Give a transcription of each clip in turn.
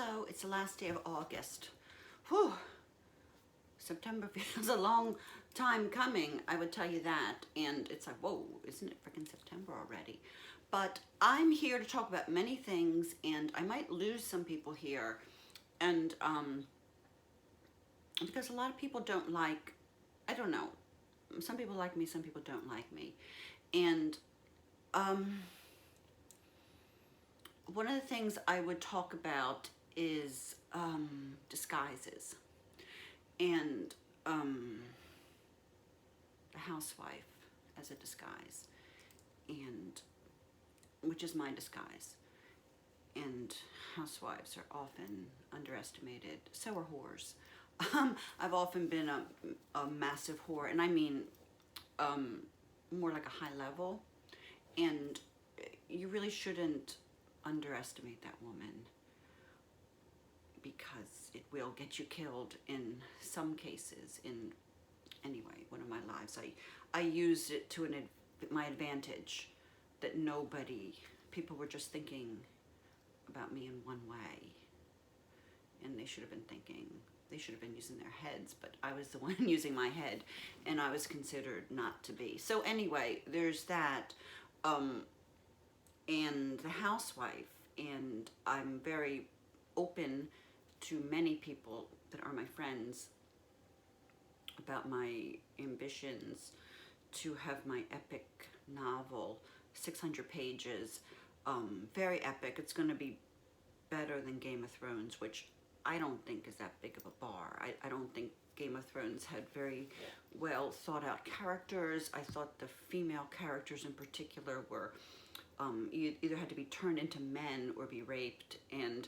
Hello, it's the last day of August. Whew, September feels a long time coming, I would tell you that. And it's like, whoa, isn't it freaking September already? But I'm here to talk about many things, and I might lose some people here. And because a lot of people don't like, I don't know, some people like me, some people don't like me. And one of the things I would talk about is disguises and the housewife as a disguise, and which is my disguise. And housewives are often underestimated. So are whores. I've often been a massive whore, and I mean more like a high level. And you really shouldn't underestimate that woman, because it will get you killed in some cases. In anyway, one of my lives, I used it to my advantage, that people were just thinking about me in one way, and they should have been using their heads, but I was the one using my head, and I was considered not to be. So anyway, there's that, and the housewife, and I'm very open to many people that are my friends about my ambitions to have my epic novel, 600 pages, very epic. It's going to be better than Game of Thrones, which I don't think is that big of a bar. I don't think Game of Thrones had very well thought out characters. I thought the female characters in particular were either had to be turned into men or be raped, and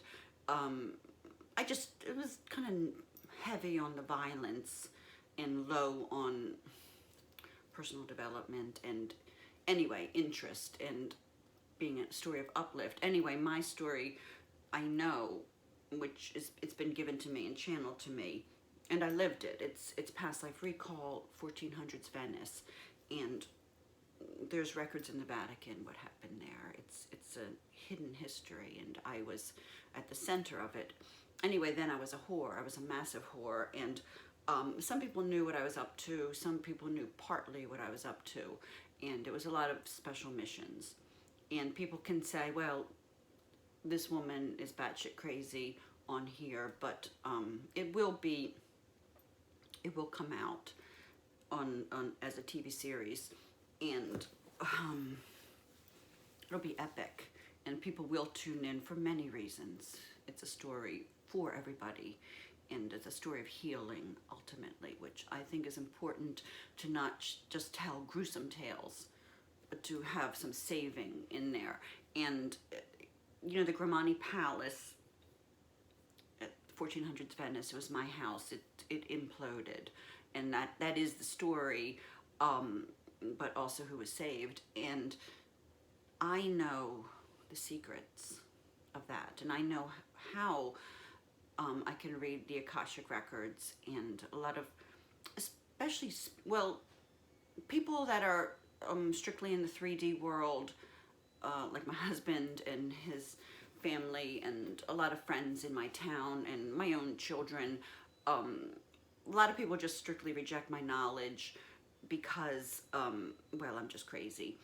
it was kind of heavy on the violence and low on personal development and anyway, interest, and being a story of uplift. Anyway, my story, I know, it's been given to me and channeled to me, and I lived it. It's past life recall, 1400s Venice, and there's records in the Vatican what happened there. It's a hidden history, and I was at the center of it. Anyway, then I was a whore. I was a massive whore, and some people knew what I was up to. Some people knew partly what I was up to, and it was a lot of special missions. And people can say, well, this woman is batshit crazy on here, but it will come out on as a TV series, and it'll be epic, and people will tune in for many reasons. It's a story for everybody, and it's a story of healing ultimately, which I think is important, to not just tell gruesome tales, but to have some saving in there. And you know, the Grimani Palace at 1400s Venice, it was my house. It imploded, and that is the story, but also who was saved. And I know the secrets of that, and I know how I can read the Akashic records, and a lot of, especially, well, people that are strictly in the 3D world, like my husband and his family, and a lot of friends in my town, and my own children. A lot of people just strictly reject my knowledge because, well, I'm just crazy,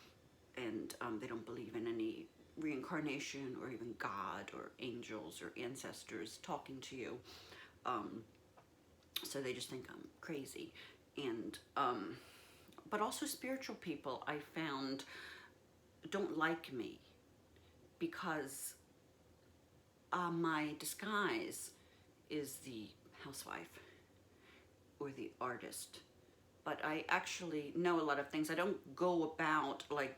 and they don't believe in any reincarnation or even God or angels or ancestors talking to you. So they just think I'm crazy. And but also spiritual people, I found, don't like me because my disguise is the housewife or the artist. But I actually know a lot of things. I don't go about like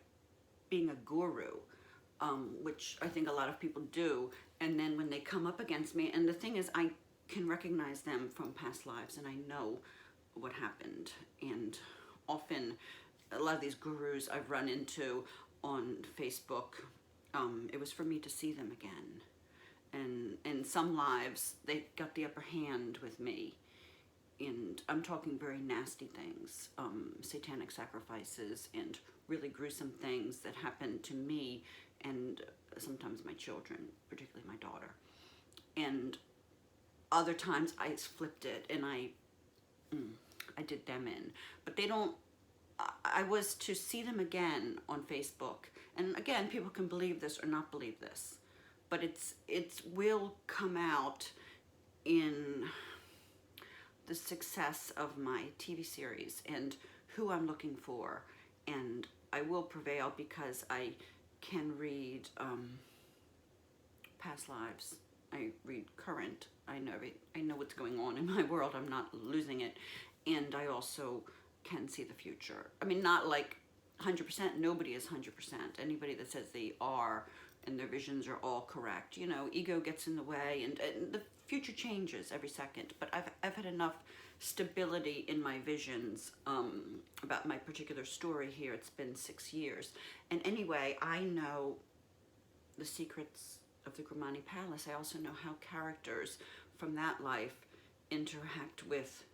being a guru, which I think a lot of people do. And then when they come up against me, and the thing is, I can recognize them from past lives, and I know what happened. And often, a lot of these gurus I've run into on Facebook, it was for me to see them again. And in some lives, they got the upper hand with me. And I'm talking very nasty things, satanic sacrifices, and really gruesome things that happened to me and sometimes my children, particularly my daughter. and other times I flipped it and I did them in. But they don't, I was to see them again on Facebook. And again, people can believe this or not believe this, but it will come out in the success of my TV series and who I'm looking for. And I will prevail because I can read past lives. I read current. I know what's going on in my world. I'm not losing it. And I also can see the future. I mean, not like 100%. Nobody is 100%. Anybody that says they are and their visions are all correct, you know, ego gets in the way, and the future changes every second. But I've had enough stability in my visions about my particular story here. It's been 6 years. And anyway, I know the secrets of the Grimani Palace. I also know how characters from that life interact with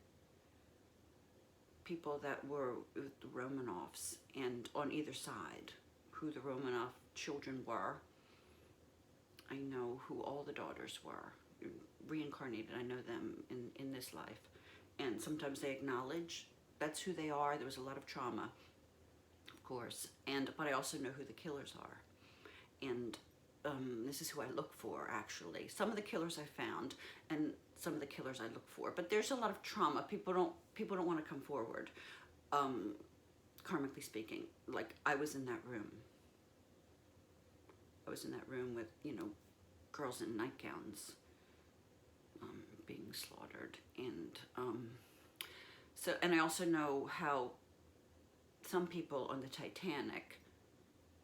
people that were with the Romanovs, and on either side, who the Romanov children were. I know who all the daughters were, reincarnated. I know them in this life. And sometimes they acknowledge that's who they are. There was a lot of trauma, of course, but I also know who the killers are. And this is who I look for, actually. Some of the killers I found, and some of the killers I look for. But there's a lot of trauma. People don't want to come forward, karmically speaking. Like, I was in that room. I was in that room with, you know, girls in nightgowns being slaughtered. And and I also know how some people on the Titanic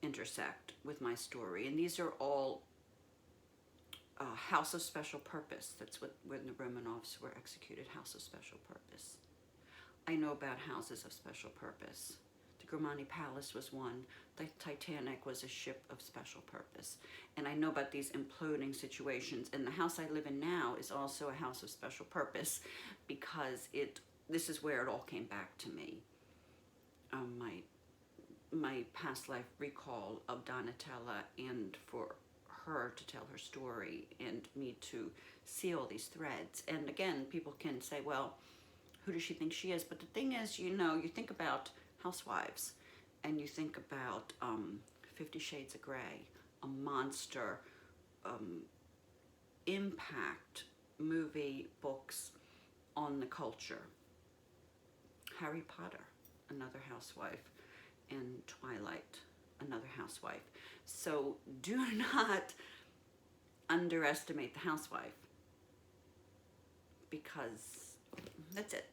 intersect with my story. And these are all house of special purpose. That's when the Romanovs were executed, house of special purpose. I know about houses of special purpose. The Grimani Palace was one. The Titanic was a ship of special purpose. And I know about these imploding situations. And the house I live in now is also a house of special purpose, because this is where it all came back to me. My past life recall of Donatella, and for her to tell her story and me to see all these threads. And again, people can say, well, who does she think she is? But the thing is, you know, you think about Housewives, and you think about 50 Shades of Grey, a monster impact movie, books on the culture. Harry Potter, another housewife, and Twilight, another housewife. So do not underestimate the housewife, because that's it.